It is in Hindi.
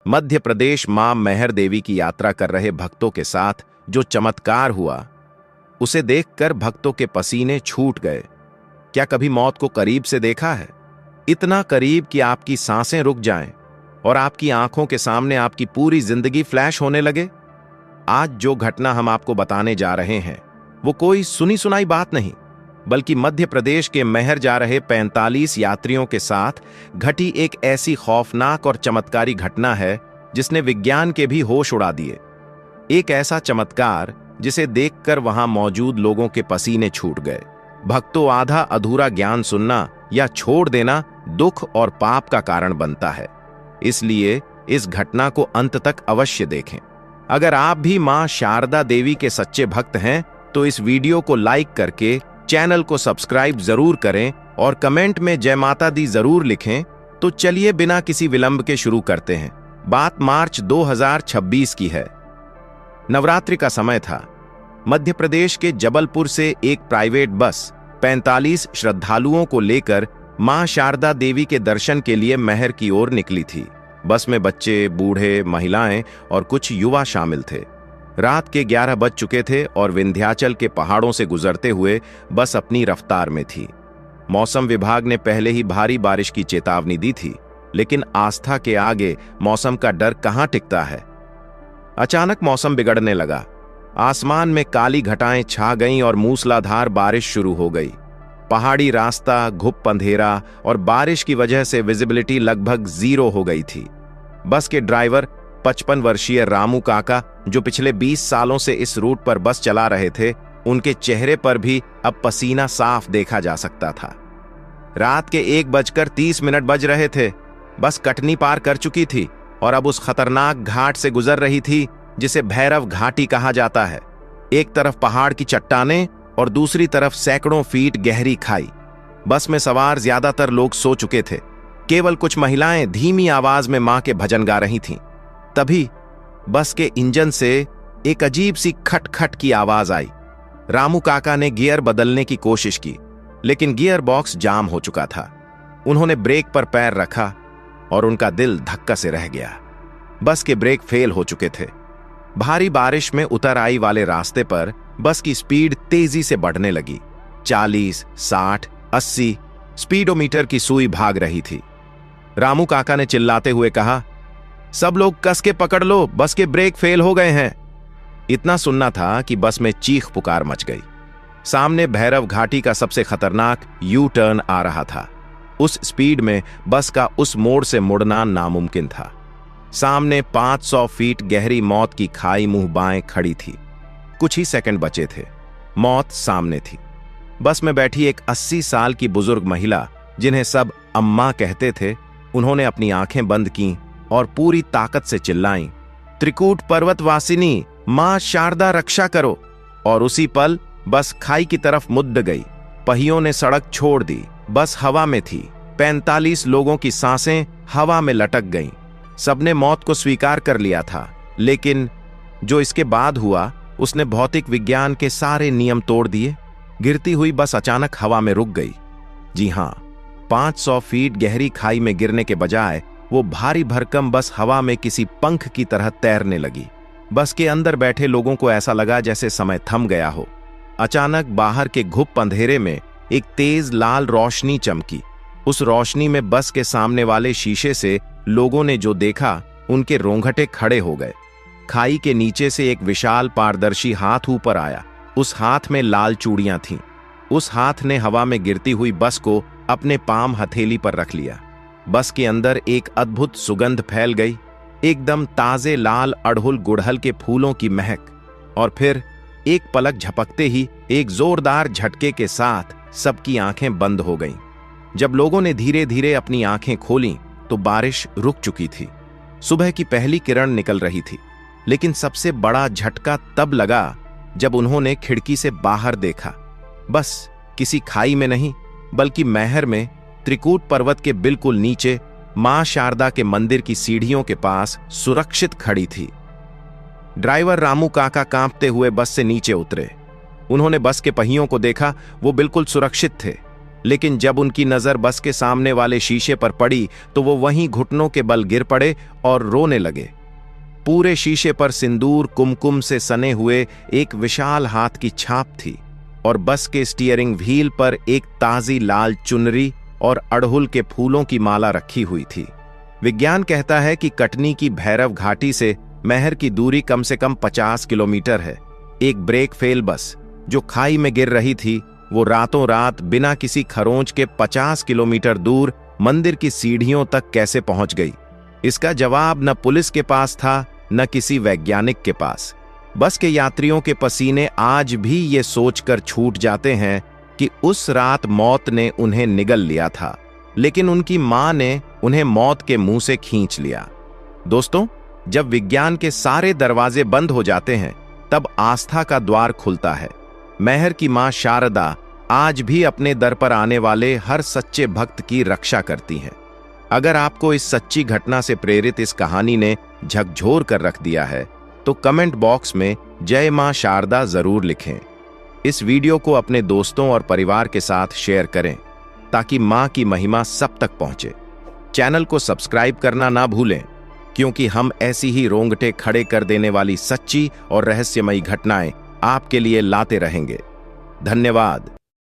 मध्य प्रदेश मां मेहर देवी की यात्रा कर रहे भक्तों के साथ जो चमत्कार हुआ, उसे देखकर भक्तों के पसीने छूट गए। क्या कभी मौत को करीब से देखा है? इतना करीब कि आपकी सांसें रुक जाएं और आपकी आंखों के सामने आपकी पूरी जिंदगी फ्लैश होने लगे। आज जो घटना हम आपको बताने जा रहे हैं वो कोई सुनी सुनाई बात नहीं, बल्कि मध्य प्रदेश के मेहर जा रहे 45 यात्रियों के साथ घटी एक ऐसी खौफनाक और चमत्कारी घटना है जिसने विज्ञान के भी होश उड़ा दिए। एक ऐसा चमत्कार जिसे देखकर वहां मौजूद लोगों के पसीने छूट गए। भक्तों, आधा अधूरा ज्ञान सुनना या छोड़ देना दुख और पाप का कारण बनता है, इसलिए इस घटना को अंत तक अवश्य देखें। अगर आप भी मां शारदा देवी के सच्चे भक्त हैं तो इस वीडियो को लाइक करके चैनल को सब्सक्राइब जरूर करें और कमेंट में जय माता दी जरूर लिखें। तो चलिए बिना किसी विलंब के शुरू करते हैं। बात मार्च 2026 की है। नवरात्रि का समय था। मध्य प्रदेश के जबलपुर से एक प्राइवेट बस 45 श्रद्धालुओं को लेकर मां शारदा देवी के दर्शन के लिए मेहर की ओर निकली थी। बस में बच्चे, बूढ़े, महिलाएं और कुछ युवा शामिल थे। रात के 11 बज चुके थे और विंध्याचल के पहाड़ों से गुजरते हुए बस अपनी रफ्तार में थी। मौसम विभाग ने पहले ही भारी बारिश की चेतावनी दी थी, लेकिन आस्था के आगे मौसम का डर कहां टिकता है। अचानक मौसम बिगड़ने लगा। आसमान में काली घटाएं छा गईं और मूसलाधार बारिश शुरू हो गई। पहाड़ी रास्ता घुप अंधेरा और बारिश की वजह से विजिबिलिटी लगभग 0 हो गई थी। बस के ड्राइवर 55 वर्षीय रामू काका, जो पिछले 20 सालों से इस रूट पर बस चला रहे थे, उनके चेहरे पर भी अब पसीना साफ देखा जा सकता था। रात के 1:30 बज रहे थे। बस कटनी पार कर चुकी थी और अब उस खतरनाक घाट से गुजर रही थी जिसे भैरव घाटी कहा जाता है। एक तरफ पहाड़ की चट्टानें और दूसरी तरफ सैकड़ों फीट गहरी खाई। बस में सवार ज्यादातर लोग सो चुके थे। केवल कुछ महिलाएं धीमी आवाज में मां के भजन गा रही थीं। तभी बस के इंजन से एक अजीब सी खटखट की आवाज आई। रामू काका ने गियर बदलने की कोशिश की, लेकिन गियर बॉक्स जाम हो चुका था। उन्होंने ब्रेक पर पैर रखा और उनका दिल धक्का से रह गया। बस के ब्रेक फेल हो चुके थे। भारी बारिश में उतर आई वाले रास्ते पर बस की स्पीड तेजी से बढ़ने लगी। 40, 60, 80 स्पीडोमीटर की सुई भाग रही थी। रामू काका ने चिल्लाते हुए कहा, सब लोग कस के पकड़ लो, बस के ब्रेक फेल हो गए हैं। इतना सुनना था कि बस में चीख पुकार मच गई। सामने भैरव घाटी का सबसे खतरनाक यू टर्न आ रहा था। उस स्पीड में बस का उस मोड़ से मुड़ना नामुमकिन था। सामने 500 फीट गहरी मौत की खाई मुंह बाएं खड़ी थी। कुछ ही सेकंड बचे थे। मौत सामने थी। बस में बैठी एक 80 साल की बुजुर्ग महिला, जिन्हें सब अम्मा कहते थे, उन्होंने अपनी आंखें बंद की और पूरी ताकत से चिल्लाईं, त्रिकूट पर्वतवासिनी मां शारदा रक्षा करो। और उसी पल बस खाई की तरफ मुड़ गई। पहियों ने सड़क छोड़ दी। बस हवा में थी। 45 लोगों की सांसें हवा में लटक गईं। सबने मौत को स्वीकार कर लिया था, लेकिन जो इसके बाद हुआ उसने भौतिक विज्ञान के सारे नियम तोड़ दिए। गिरती हुई बस अचानक हवा में रुक गई। जी हां, 500 फीट गहरी खाई में गिरने के बजाय वो भारी भरकम बस हवा में किसी पंख की तरह तैरने लगी। बस के अंदर बैठे लोगों को ऐसा लगा जैसे समय थम गया हो। अचानक बाहर के घुप अंधेरे में एक तेज लाल रोशनी चमकी। उस रोशनी में बस के सामने वाले शीशे से लोगों ने जो देखा, उनके रोंगटे खड़े हो गए। खाई के नीचे से एक विशाल पारदर्शी हाथ ऊपर आया। उस हाथ में लाल चूड़ियां थीं। उस हाथ ने हवा में गिरती हुई बस को अपने पाम हथेली पर रख लिया। बस के अंदर एक अद्भुत सुगंध फैल गई, एकदम ताजे लाल अड़हुल गुड़हल के फूलों की महक। और फिर एक पलक झपकते ही एक जोरदार झटके के साथ सबकी आंखें बंद हो गईं। जब लोगों ने धीरे धीरे अपनी आंखें खोलीं तो बारिश रुक चुकी थी। सुबह की पहली किरण निकल रही थी। लेकिन सबसे बड़ा झटका तब लगा जब उन्होंने खिड़की से बाहर देखा। बस किसी खाई में नहीं, बल्कि मेहर में, त्रिकूट पर्वत के बिल्कुल नीचे, मां शारदा के मंदिर की सीढ़ियों के पास सुरक्षित खड़ी थी। ड्राइवर रामू काका कांपते हुए बस से नीचे उतरे। उन्होंने बस के पहियों को देखा, वो बिल्कुल सुरक्षित थे। लेकिन जब उनकी नजर बस के सामने वाले शीशे पर पड़ी तो वो वहीं घुटनों के बल गिर पड़े और रोने लगे। पूरे शीशे पर सिंदूर कुमकुम से सने हुए एक विशाल हाथ की छाप थी और बस के स्टीयरिंग व्हील पर एक ताजी लाल चुनरी और अड़हुल के फूलों की माला रखी हुई थी। विज्ञान कहता है कि कटनी की भैरव घाटी से महर की दूरी कम से कम 50 किलोमीटर है। एक ब्रेक फेल बस जो खाई में गिर रही थी, वो रातों रात बिना किसी खरोंच के 50 किलोमीटर दूर मंदिर की सीढ़ियों तक कैसे पहुंच गई? इसका जवाब न पुलिस के पास था न किसी वैज्ञानिक के पास। बस के यात्रियों के पसीने आज भी ये सोचकर छूट जाते हैं कि उस रात मौत ने उन्हें निगल लिया था, लेकिन उनकी मां ने उन्हें मौत के मुंह से खींच लिया। दोस्तों, जब विज्ञान के सारे दरवाजे बंद हो जाते हैं तब आस्था का द्वार खुलता है। महर की मां शारदा आज भी अपने दर पर आने वाले हर सच्चे भक्त की रक्षा करती हैं। अगर आपको इस सच्ची घटना से प्रेरित इस कहानी ने झकझोर कर रख दिया है तो कमेंट बॉक्स में जय मां शारदा जरूर लिखें। इस वीडियो को अपने दोस्तों और परिवार के साथ शेयर करें ताकि मां की महिमा सब तक पहुंचे। चैनल को सब्सक्राइब करना ना भूलें, क्योंकि हम ऐसी ही रोंगटे खड़े कर देने वाली सच्ची और रहस्यमयी घटनाएं आपके लिए लाते रहेंगे। धन्यवाद।